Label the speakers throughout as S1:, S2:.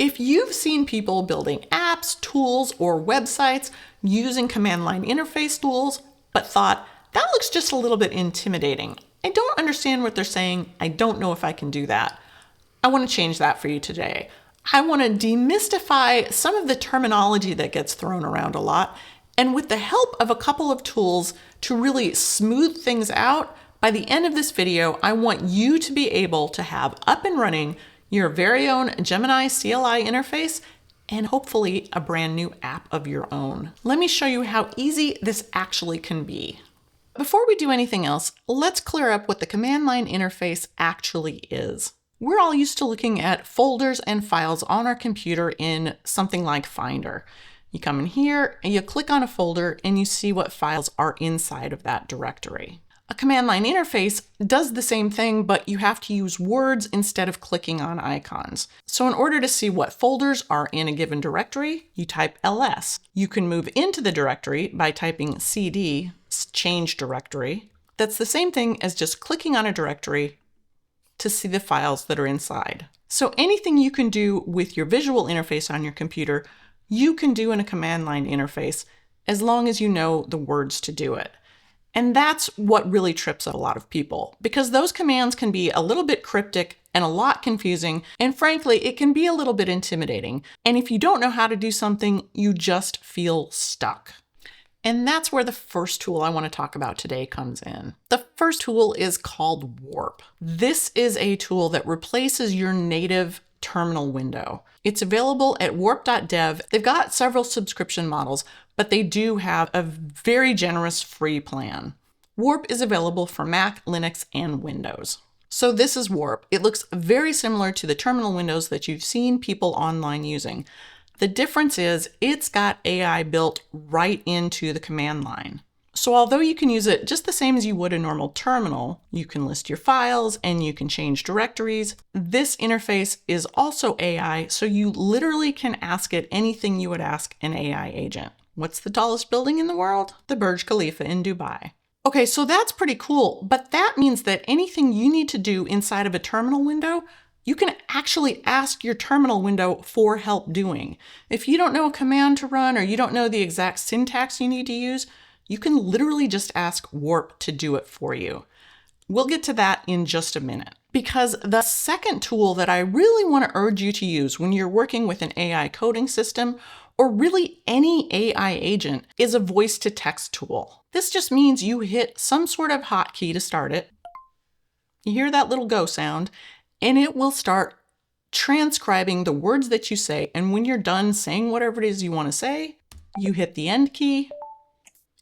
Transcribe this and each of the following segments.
S1: If you've seen people building apps, tools, or websites using command line interface tools, but thought, that looks just a little bit intimidating. I don't understand what they're saying. I don't know if I can do that. I want to change that for you today. I want to demystify some of the terminology that gets thrown around a lot, and with the help of a couple of tools to really smooth things out, by the end of this video, I want you to be able to have up and running your very own Gemini CLI interface and hopefully a brand new app of your own. Let me show you how easy this actually can be. Before we do anything else, let's clear up what the command line interface actually is. We're all used to looking at folders and files on our computer in something like Finder. You come in here and you click on a folder and you see what files are inside of that directory. A command line interface does the same thing, but you have to use words instead of clicking on icons. So in order to see what folders are in a given directory, you type ls. You can move into the directory by typing cd, change directory. That's the same thing as just clicking on a directory to see the files that are inside. So anything you can do with your visual interface on your computer, you can do in a command line interface as long as you know the words to do it. And that's what really trips up a lot of people, because those commands can be a little bit cryptic and a lot confusing, and frankly, it can be a little bit intimidating. And if you don't know how to do something, you just feel stuck. And that's where the first tool I want to talk about today comes in. The first tool is called Warp. This is a tool that replaces your native terminal window. It's available at warp.dev. They've got several subscription models, but they do have a very generous free plan. Warp is available for Mac, Linux, and Windows. So this is Warp. It looks very similar to the terminal windows that you've seen people online using. The difference is it's got AI built right into the command line. So although you can use it just the same as you would a normal terminal, you can list your files and you can change directories. This interface is also AI, so you literally can ask it anything you would ask an AI agent. What's the tallest building in the world? The Burj Khalifa in Dubai. Okay, so that's pretty cool, but that means that anything you need to do inside of a terminal window, you can actually ask your terminal window for help doing. If you don't know a command to run or you don't know the exact syntax you need to use, you can literally just ask Warp to do it for you. We'll get to that in just a minute, because the second tool that I really want to urge you to use when you're working with an AI coding system, or really any AI agent, is a voice-to-text tool. This just means you hit some sort of hotkey to start it. You hear that little go sound, and it will start transcribing the words that you say. And when you're done saying whatever it is you want to say, you hit the end key,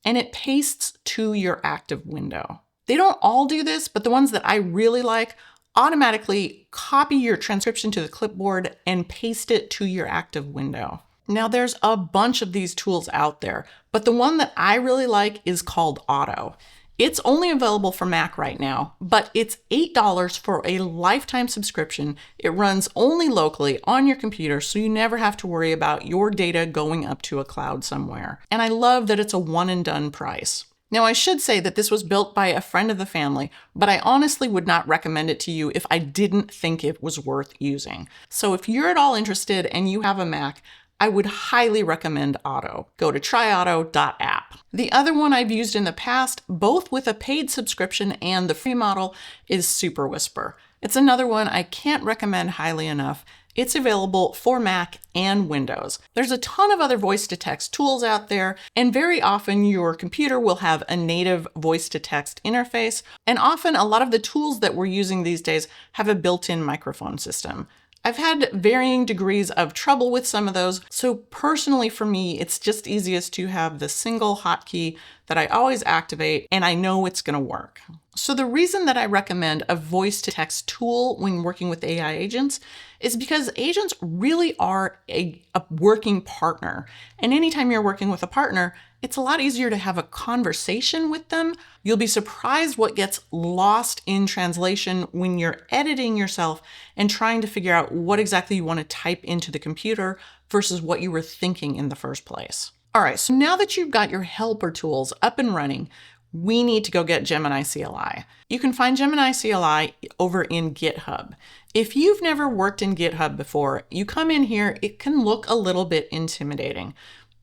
S1: and it pastes to your active window. They don't all do this, but the ones that I really like automatically copy your transcription to the clipboard and paste it to your active window. Now there's a bunch of these tools out there, but the one that I really like is called Otto. It's only available for Mac right now, but it's $8 for a lifetime subscription. It runs only locally on your computer, so you never have to worry about your data going up to a cloud somewhere. And I love that it's a one and done price. Now, I should say that this was built by a friend of the family, but I honestly would not recommend it to you if I didn't think it was worth using. So if you're at all interested and you have a Mac, I would highly recommend Otto. Go to tryotto.app. The other one I've used in the past, both with a paid subscription and the free model, is Superwhisper. It's another one I can't recommend highly enough. It's available for Mac and Windows. There's a ton of other voice-to-text tools out there, and very often your computer will have a native voice-to-text interface, and often a lot of the tools that we're using these days have a built-in microphone system. I've had varying degrees of trouble with some of those, so personally for me, it's just easiest to have the single hotkey that I always activate, and I know it's going to work. So the reason that I recommend a voice-to-text tool when working with AI agents is because agents really are a working partner. And anytime you're working with a partner, it's a lot easier to have a conversation with them. You'll be surprised what gets lost in translation when you're editing yourself and trying to figure out what exactly you want to type into the computer versus what you were thinking in the first place. All right, so now that you've got your helper tools up and running, we need to go get Gemini CLI. You can find Gemini CLI over in GitHub. If you've never worked in GitHub before, you come in here, it can look a little bit intimidating.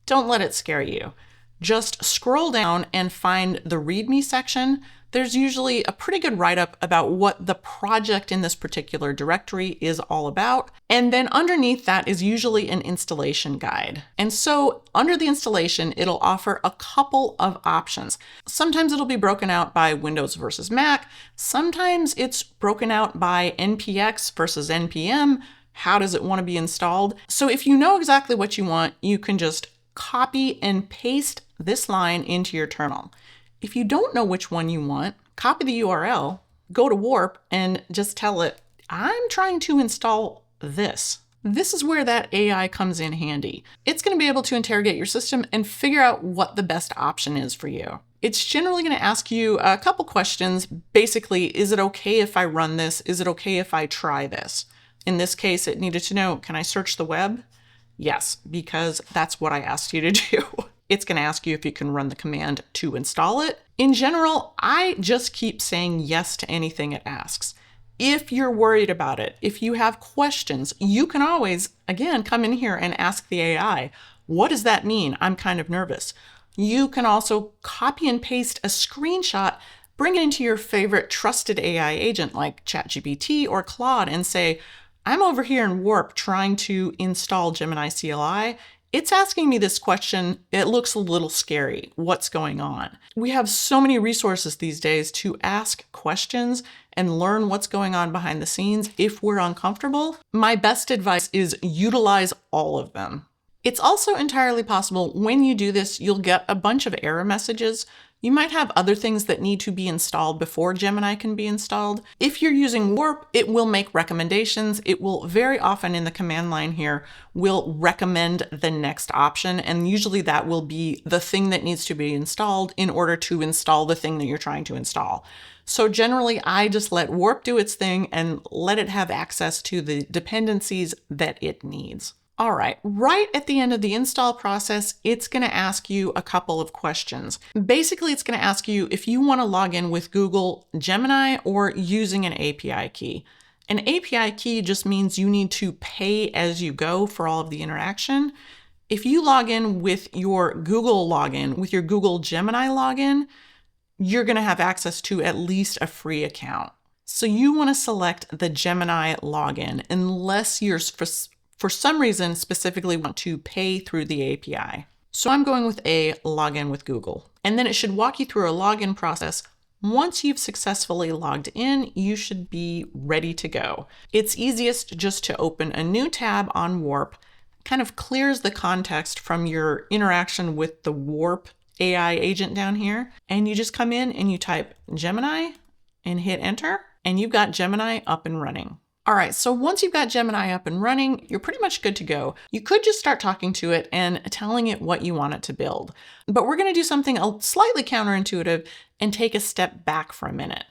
S1: Don't let it scare you. Just scroll down and find the README section. There's usually a pretty good write-up about what the project in this particular directory is all about. And then underneath that is usually an installation guide. And so under the installation, it'll offer a couple of options. Sometimes it'll be broken out by Windows versus Mac. Sometimes it's broken out by NPX versus NPM. How does it want to be installed? So if you know exactly what you want, you can just copy and paste this line into your terminal. If you don't know which one you want, copy the URL, go to Warp, and just tell it, I'm trying to install this. This is where that AI comes in handy. It's going to be able to interrogate your system and figure out what the best option is for you. It's generally going to ask you a couple questions. Basically, is it okay if I run this? Is it okay if I try this? In this case, it needed to know, can I search the web? Yes, because that's what I asked you to do. It's going to ask you if you can run the command to install it. In general, I just keep saying yes to anything it asks. If you're worried about it, if you have questions, you can always, again, come in here and ask the AI, what does that mean? I'm kind of nervous. You can also copy and paste a screenshot, bring it into your favorite trusted AI agent like ChatGPT or Claude and say, I'm over here in Warp trying to install Gemini CLI. It's asking me this question. It looks a little scary. What's going on? We have so many resources these days to ask questions and learn what's going on behind the scenes if we're uncomfortable. My best advice is utilize all of them. It's also entirely possible when you do this, you'll get a bunch of error messages. You might have other things that need to be installed before Gemini can be installed. If you're using Warp, it will make recommendations. It will very often in the command line here will recommend the next option. And usually that will be the thing that needs to be installed in order to install the thing that you're trying to install. So generally, I just let Warp do its thing and let it have access to the dependencies that it needs. All right, right at the end of the install process, it's going to ask you a couple of questions. Basically, it's going to ask you if you want to log in with Google Gemini or using an API key. An API key just means you need to pay as you go for all of the interaction. If you log in with your Google login, with your Google Gemini login, you're going to have access to at least a free account. So you want to select the Gemini login unless you're for some reason specifically want to pay through the API. So I'm going with a login with Google. And then it should walk you through a login process. Once you've successfully logged in, you should be ready to go. It's easiest just to open a new tab on Warp, kind of clears the context from your interaction with the Warp AI agent down here. And you just come in and you type Gemini and hit enter, and you've got Gemini up and running. All right, so once you've got Gemini up and running, you're pretty much good to go. You could just start talking to it and telling it what you want it to build. But we're going to do something slightly counterintuitive and take a step back for a minute.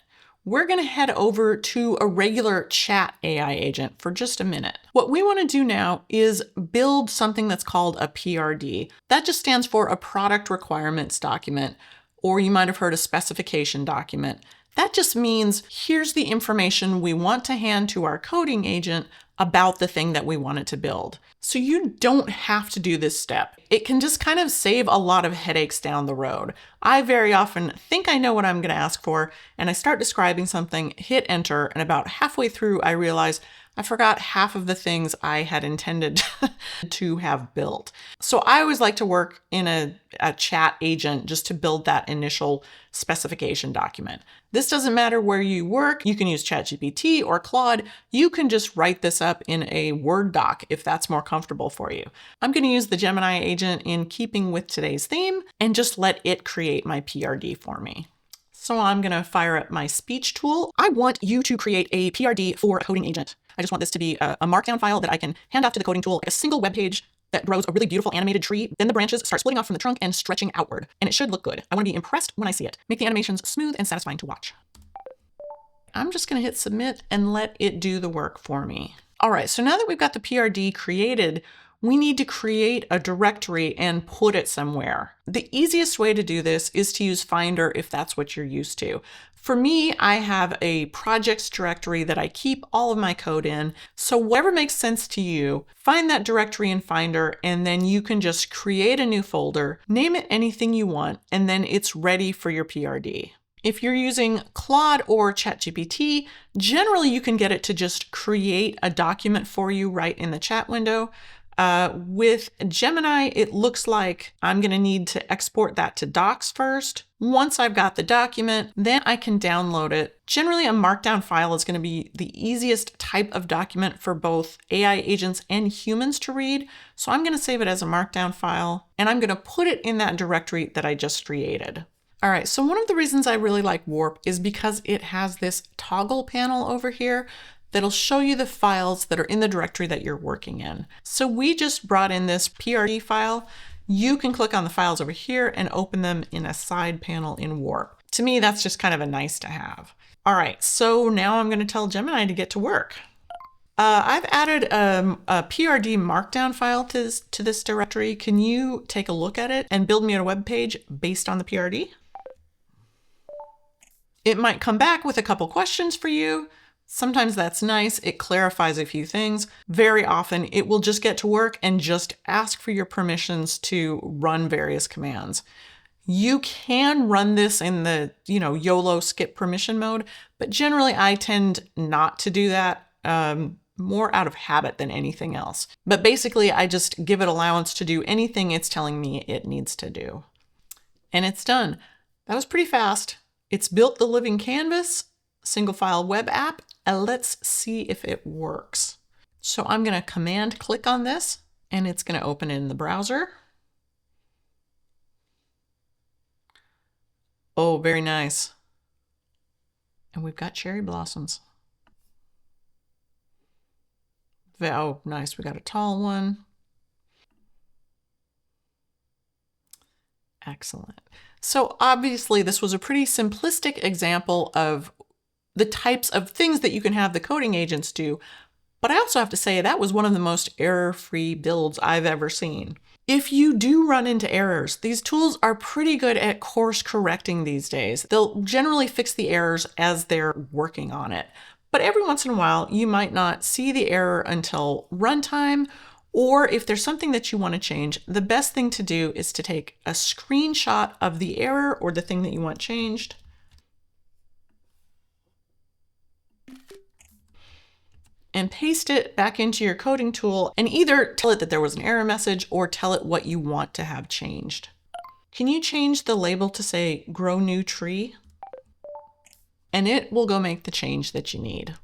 S1: We're going to head over to a regular chat AI agent for just a minute. What we want to do now is build something that's called a PRD. That just stands for a product requirements document, or you might have heard a specification document. That just means here's the information we want to hand to our coding agent about the thing that we want it to build. So you don't have to do this step. It can just kind of save a lot of headaches down the road. I very often think I know what I'm going to ask for, and I start describing something, hit enter, and about halfway through I realize I forgot half of the things I had intended to have built. So I always like to work in a chat agent just to build that initial specification document. This doesn't matter where you work. You can use ChatGPT or Claude. You can just write this up in a Word doc if that's more comfortable for you. I'm going to use the Gemini agent in keeping with today's theme and just let it create my PRD for me. So I'm going to fire up my speech tool. I want you to create a PRD for a coding agent. I just want this to be a Markdown file that I can hand off to the coding tool, like a single web page that grows a really beautiful animated tree. Then the branches start splitting off from the trunk and stretching outward. And it should look good. I want to be impressed when I see it. Make the animations smooth and satisfying to watch. I'm just going to hit submit and let it do the work for me. All right, so now that we've got the PRD created, we need to create a directory and put it somewhere. The easiest way to do this is to use Finder if that's what you're used to. For me, I have a projects directory that I keep all of my code in. So whatever makes sense to you, find that directory in Finder, and then you can just create a new folder, name it anything you want, and then it's ready for your PRD. If you're using Claude or ChatGPT, generally you can get it to just create a document for you right in the chat window. With Gemini, it looks like I'm going to need to export that to docs first. Once I've got the document, then I can download it. Generally, a Markdown file is going to be the easiest type of document for both AI agents and humans to read. So I'm going to save it as a Markdown file, and I'm going to put it in that directory that I just created. All right, so one of the reasons I really like Warp is because it has this toggle panel over here that'll show you the files that are in the directory that you're working in. So we just brought in this PRD file. You can click on the files over here and open them in a side panel in Warp. To me, that's just kind of a nice to have. All right, so now I'm going to tell Gemini to get to work. I've added a PRD Markdown file to this directory. Can you take a look at it and build me a web page based on the PRD? It might come back with a couple questions for you. Sometimes that's nice. It clarifies a few things. Very often it will just get to work and just ask for your permissions to run various commands. You can run this in the, YOLO skip permission mode, but generally I tend not to do that, more out of habit than anything else. But basically I just give it allowance to do anything it's telling me it needs to do. And it's done. That was pretty fast. It's built the living canvas, single file web app, and let's see if it works. So I'm going to command click on this and it's going to open in the browser. Oh, very nice. And we've got cherry blossoms. Oh, nice. We got a tall one. Excellent. So obviously this was a pretty simplistic example of the types of things that you can have the coding agents do. But I also have to say that was one of the most error-free builds I've ever seen. If you do run into errors, these tools are pretty good at course correcting these days. They'll generally fix the errors as they're working on it. But every once in a while, you might not see the error until runtime, or if there's something that you want to change, the best thing to do is to take a screenshot of the error or the thing that you want changed. And paste it back into your coding tool and either tell it that there was an error message or tell it what you want to have changed. Can you change the label to say grow new tree? And it will go make the change that you need.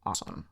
S1: Awesome.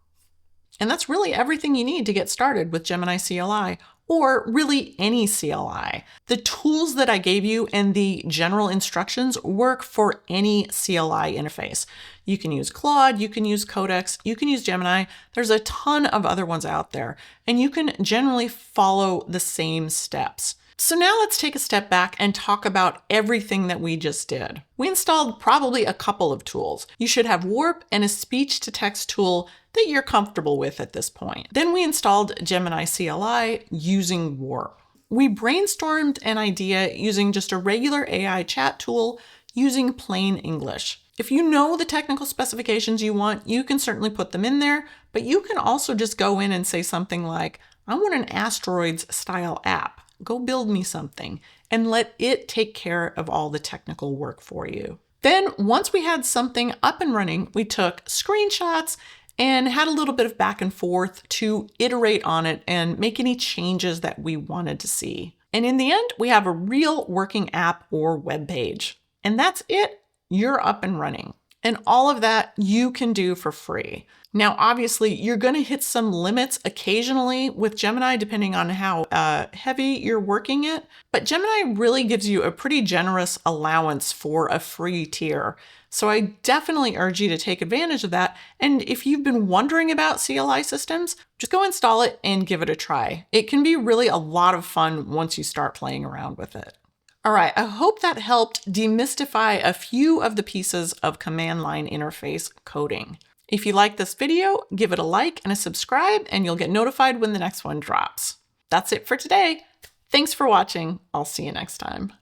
S1: And that's really everything you need to get started with Gemini CLI, or really any CLI. The tools that I gave you and the general instructions work for any CLI interface. You can use Claude, you can use Codex, you can use Gemini. There's a ton of other ones out there, and you can generally follow the same steps. So now let's take a step back and talk about everything that we just did. We installed probably a couple of tools. You should have Warp and a speech-to-text tool that you're comfortable with at this point. Then we installed Gemini CLI using Warp. We brainstormed an idea using just a regular AI chat tool using plain English. If you know the technical specifications you want, you can certainly put them in there, but you can also just go in and say something like, I want an asteroids style app. Go build me something, and let it take care of all the technical work for you. Then once we had something up and running, we took screenshots and had a little bit of back and forth to iterate on it and make any changes that we wanted to see. And in the end, we have a real working app or web page. And that's it. You're up and running. And all of that you can do for free. Now, obviously, you're going to hit some limits occasionally with Gemini, depending on how heavy you're working it. But Gemini really gives you a pretty generous allowance for a free tier. So I definitely urge you to take advantage of that. And if you've been wondering about CLI systems, just go install it and give it a try. It can be really a lot of fun once you start playing around with it. All right, I hope that helped demystify a few of the pieces of command line interface coding. If you like this video, give it a like and a subscribe, and you'll get notified when the next one drops. That's it for today. Thanks for watching. I'll see you next time.